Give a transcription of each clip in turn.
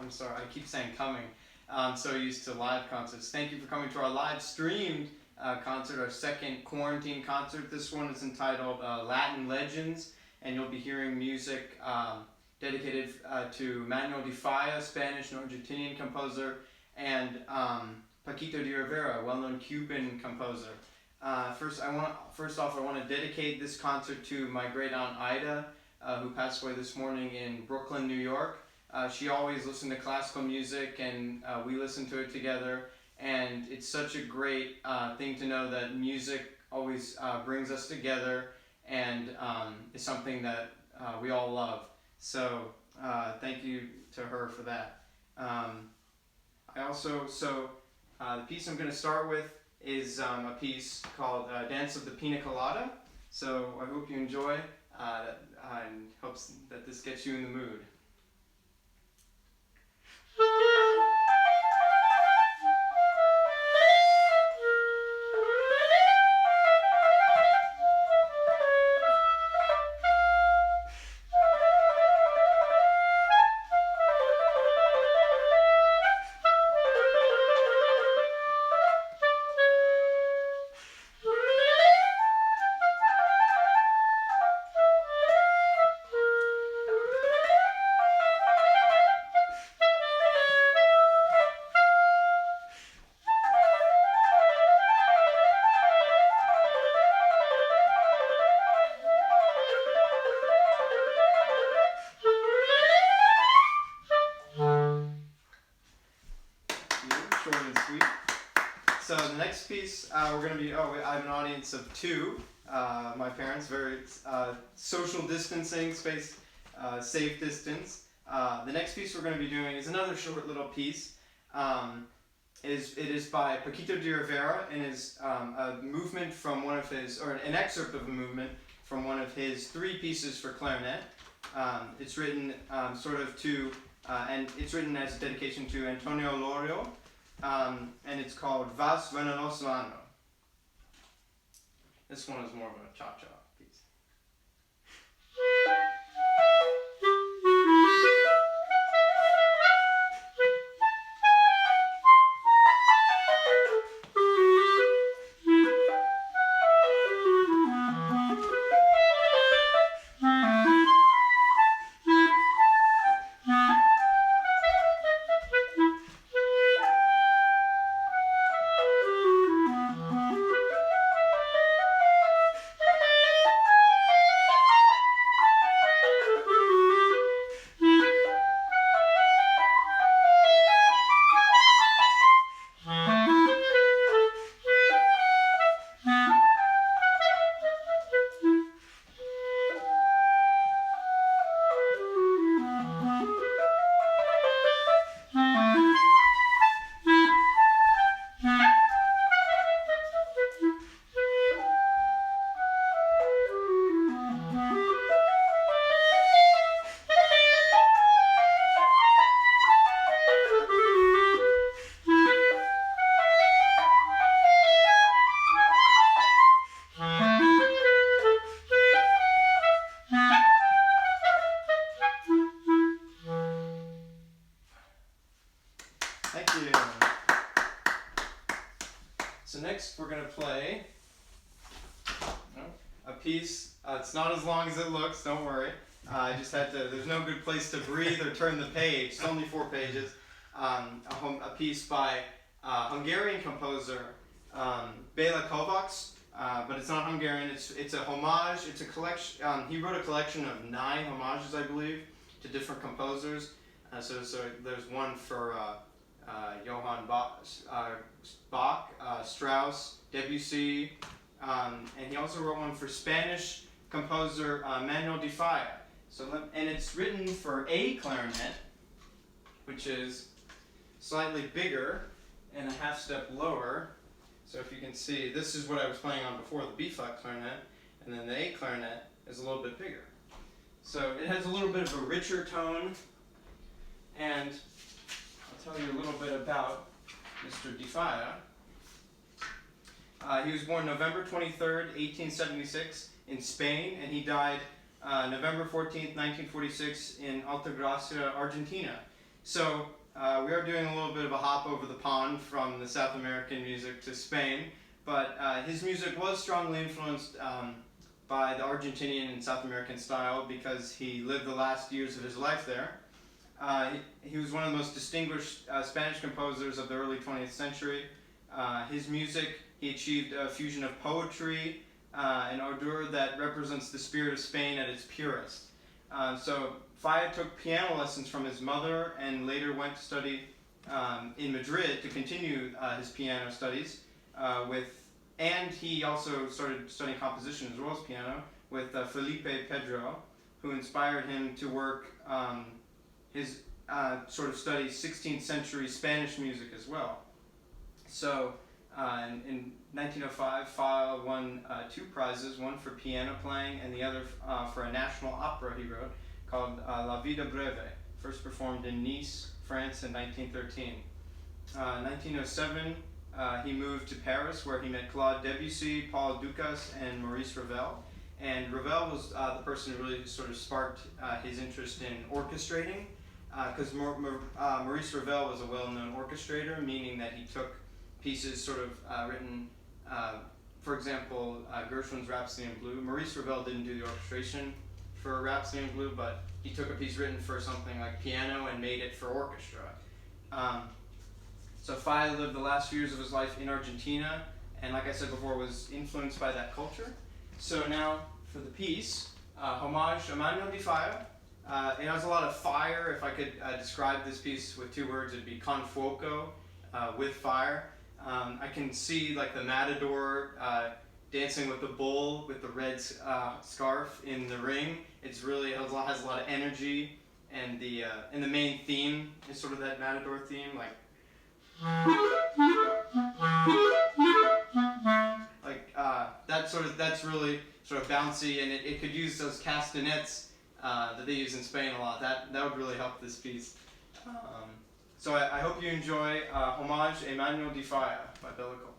I'm sorry, I keep saying coming. I'm so used to live concerts. Thank you for coming to our live streamed concert, our second quarantine concert. This one is entitled Latin Legends, and you'll be hearing music dedicated to Manuel de Falla, Spanish and Argentinian composer, and Paquito de Rivera, well-known Cuban composer. First off, I want to dedicate this concert to my great aunt Ida, who passed away this morning in Brooklyn, New York. She always listened to classical music, and we listened to it together. And it's such a great thing to know that music always brings us together, and is something that we all love. So thank you to her for that. The piece I'm going to start with is a piece called Dance of the Pina Colada. So I hope you enjoy, and hopes that this gets you in the mood. Short and sweet. So the next piece, we're going to be, I have an audience of two. My parents, very social distancing, safe distance. The next piece we're going to be doing is another short little piece. It is by Paquito de Rivera, and is a movement from one of his, or an excerpt of a movement from one of his three pieces for clarinet. It's written and it's written as a dedication to Antonio Lorio. And it's called Vas Venenoso Ano. This one is more of a cha-cha piece. Thank you. So next we're going to play a piece. It's not as long as it looks, don't worry. I just had to, there's no good place to breathe or turn the page. It's only 4 pages. A piece by Hungarian composer Béla Kovács, but it's not Hungarian. It's a homage. It's a collection. He wrote a collection of 9 homages, I believe, to different composers. So there's one for Johann Bach, Strauss, Debussy, and he also wrote one for Spanish composer Manuel de Falla. And it's written for A clarinet, which is slightly bigger and a half step lower. So if you can see, this is what I was playing on before, the B flat clarinet, and then the A clarinet is a little bit bigger. So it has a little bit of a richer tone, and I'll tell you a little bit about Mr. de Falla. He was born November 23rd, 1876 in Spain, and he died November 14th, 1946 in Altagracia, Argentina. So we are doing a little bit of a hop over the pond from the South American music to Spain, but his music was strongly influenced by the Argentinian and South American style because he lived the last years of his life there. He was one of the most distinguished Spanish composers of the early 20th century. His music, he achieved a fusion of poetry, an ardor that represents the spirit of Spain at its purest. So Falla took piano lessons from his mother and later went to study in Madrid to continue his piano studies and he also started studying composition as well as piano with Felipe Pedro, who inspired him to work his sort of study 16th century Spanish music as well. So in 1905, Falla won 2 prizes, one for piano playing and the other for a national opera he wrote called La Vida Breve, first performed in Nice, France in 1913. 1907, he moved to Paris where he met Claude Debussy, Paul Dukas, and Maurice Ravel. And Ravel was the person who really sort of sparked his interest in orchestrating, because Maurice Ravel was a well-known orchestrator, meaning that he took pieces sort of written, for example, Gershwin's Rhapsody in Blue. Maurice Ravel didn't do the orchestration for Rhapsody in Blue, but he took a piece written for something like piano and made it for orchestra. So Falla lived the last few years of his life in Argentina, and like I said before, was influenced by that culture. So now for the piece, Homage a Manuel de Falla. It has a lot of fire. If I could describe this piece with 2 words, it'd be con fuoco, with fire. I can see like the matador dancing with the bull with the red scarf in the ring. It's really has a lot of energy, and the main theme is sort of that matador theme, like that's really sort of bouncy, and it could use those castanets that they use in Spain a lot. That would really help this piece. So I hope you enjoy Homage a Manuel de Falla by Bela Kopax.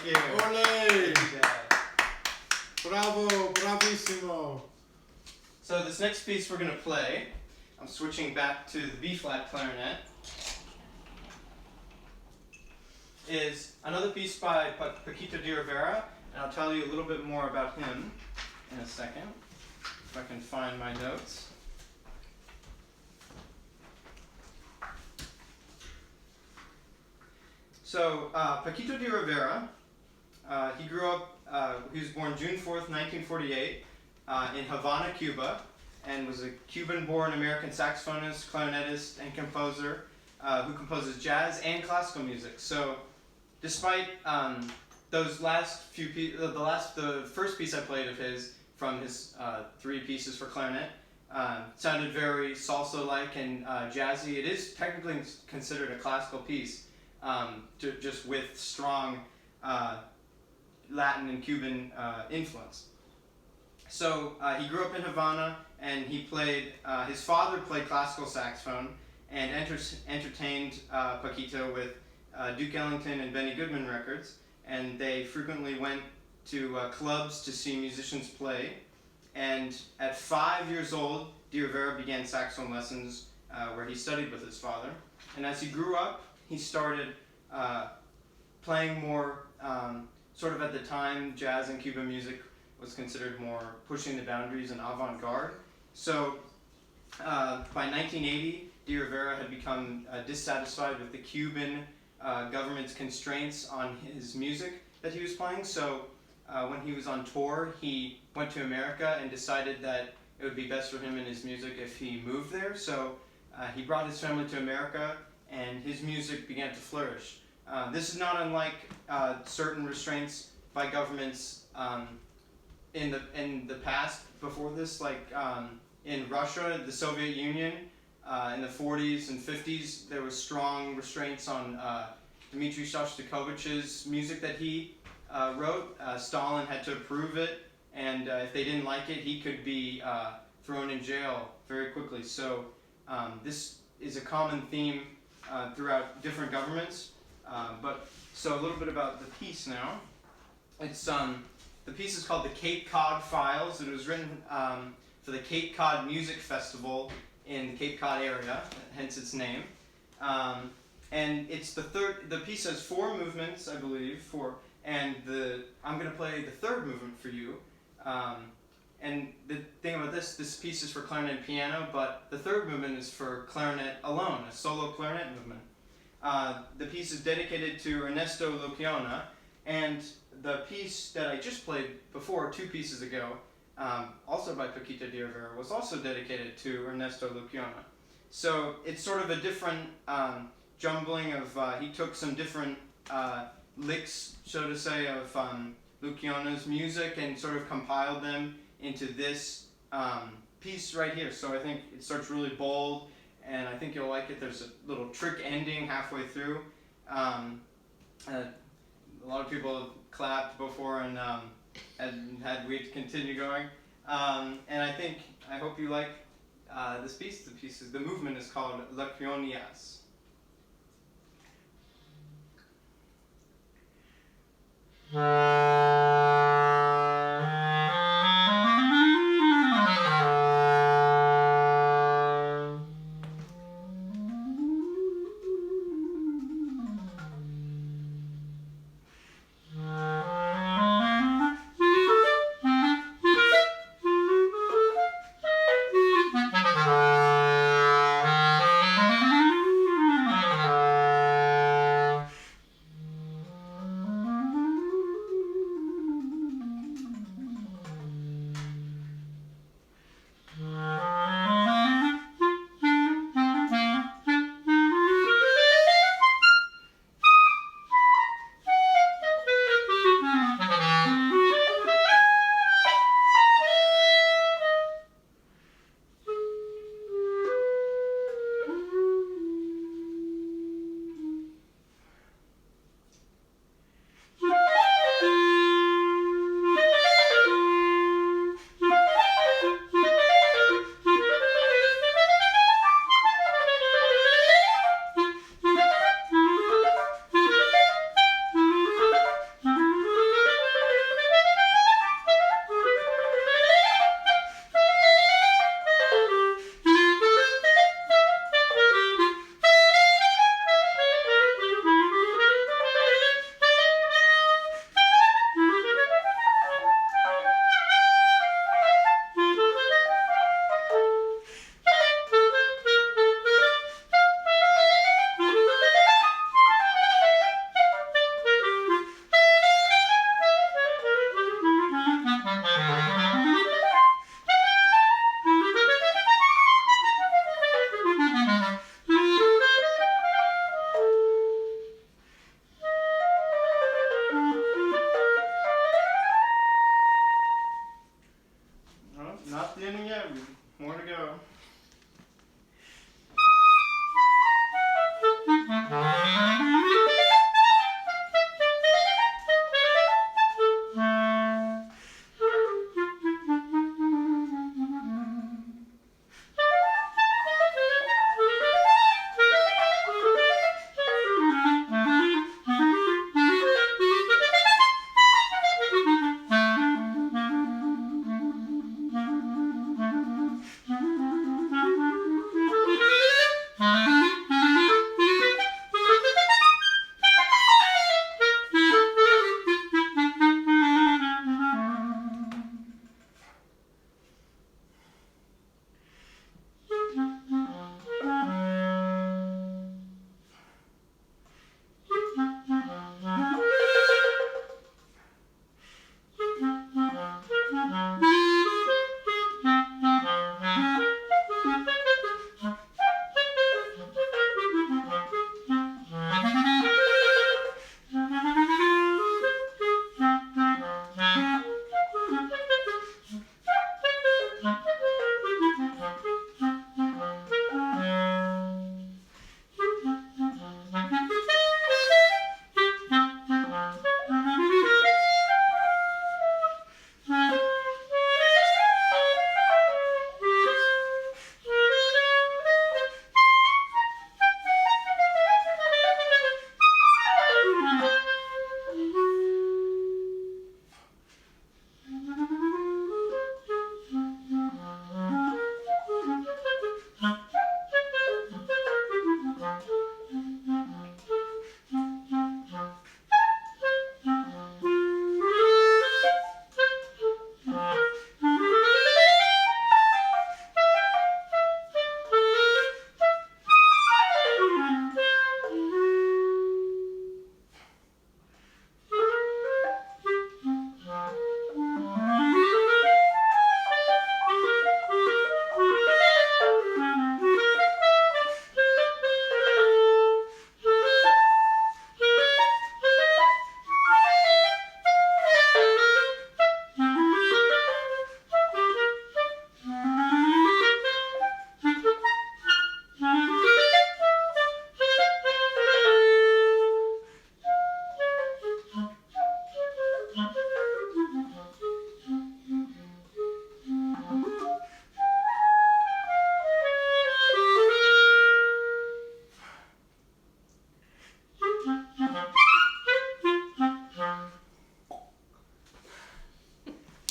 Thank you. Ole! Thank you, Dad. Bravo, bravissimo. So this next piece we're going to play, I'm switching back to the B-flat clarinet, is another piece by Paquito de Rivera, and I'll tell you a little bit more about him in a second, if I can find my notes. So, Paquito de Rivera, he grew up, he was born June 4th, 1948, in Havana, Cuba, and was a Cuban-born American saxophonist, clarinetist, and composer who composes jazz and classical music. So, despite those last few the first piece I played of his from his 3 pieces for clarinet sounded very salsa-like and jazzy. It is technically considered a classical piece, just with strong Latin and Cuban influence. So he grew up in Havana, and he played. His father played classical saxophone and entertained Paquito with Duke Ellington and Benny Goodman records, and they frequently went to clubs to see musicians play. And at 5 years old, de Rivera began saxophone lessons where he studied with his father. And as he grew up, he started playing more, sort of at the time, jazz and Cuban music was considered more pushing the boundaries and avant-garde. So by 1980, de Rivera had become dissatisfied with the Cuban government's constraints on his music that he was playing. So when he was on tour, he went to America and decided that it would be best for him and his music if he moved there. So he brought his family to America, and his music began to flourish. This is not unlike certain restraints by governments in the past before this, like in Russia, the Soviet Union, in the 40s and 50s, there was strong restraints on Dmitry Shostakovich's music that he wrote. Stalin had to approve it, and if they didn't like it, he could be thrown in jail very quickly. So this is a common theme throughout different governments. So a little bit about the piece now. It's the piece is called the Cape Cod Files. It was written for the Cape Cod Music Festival in the Cape Cod area, hence its name. And it's the piece has 4 movements, I believe, and I'm going to play the 3rd movement for you. And the thing about this piece is for clarinet and piano, but the 3rd movement is for clarinet alone, a solo clarinet movement. The piece is dedicated to Ernesto Luciana, and the piece that I just played before, 2 pieces ago, also by Paquito de Rivera, was also dedicated to Ernesto Luciana. So it's sort of a different jumbling of, he took some different licks, so to say, of Luciana's music and sort of compiled them into this piece right here. So I think it starts really bold, and I think you'll like it. There's a little trick ending halfway through. A lot of people have clapped before and had we continue going. And I hope you like this piece. The movement is called Lacrionias.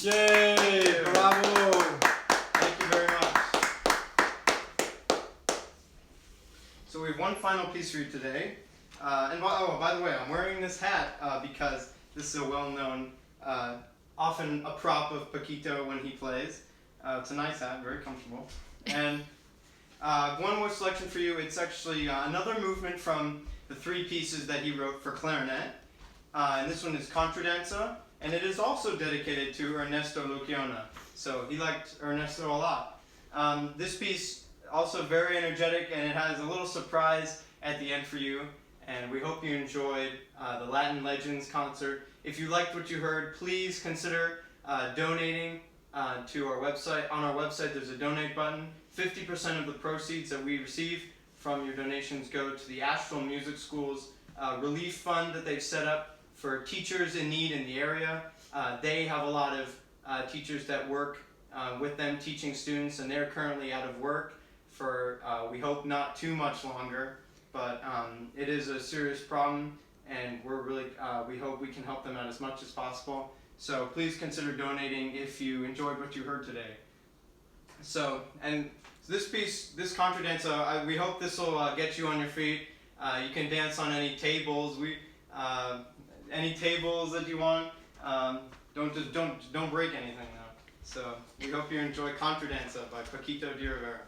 Yay! Bravo! Thank you very much. So we have one final piece for you today. By the way, I'm wearing this hat because this is a well-known, often a prop of Paquito when he plays. It's a nice hat, very comfortable. And one more selection for you. It's actually another movement from the three pieces that he wrote for clarinet. And this one is Contradanza, and it is also dedicated to Ernesto Luciona. So he liked Ernesto a lot. This piece, also very energetic, and it has a little surprise at the end for you. And we hope you enjoyed the Latin Legends concert. If you liked what you heard, please consider donating to our website. On our website, there's a donate button. 50% of the proceeds that we receive from your donations go to the Asheville Music School's relief fund that they've set up for teachers in need in the area. They have a lot of teachers that work with them teaching students, and they're currently out of work for, we hope, not too much longer. But it is a serious problem, and we hope we can help them out as much as possible. So please consider donating if you enjoyed what you heard today. So, and this piece, this Contradanza, we hope this will get you on your feet. You can dance on any tables. Any tables that you want. Don't break anything though. So we hope you enjoy Contradanza by Paquito de Rivera.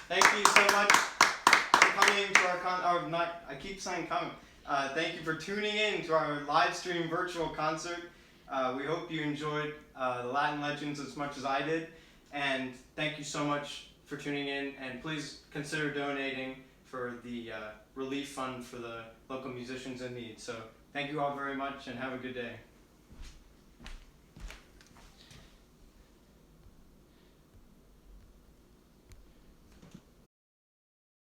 Thank you so much for coming to thank you for tuning in to our live stream virtual concert. We hope you enjoyed the Latin Legends as much as I did. And thank you so much for tuning in. And please consider donating for the relief fund for the local musicians in need. So thank you all very much and have a good day.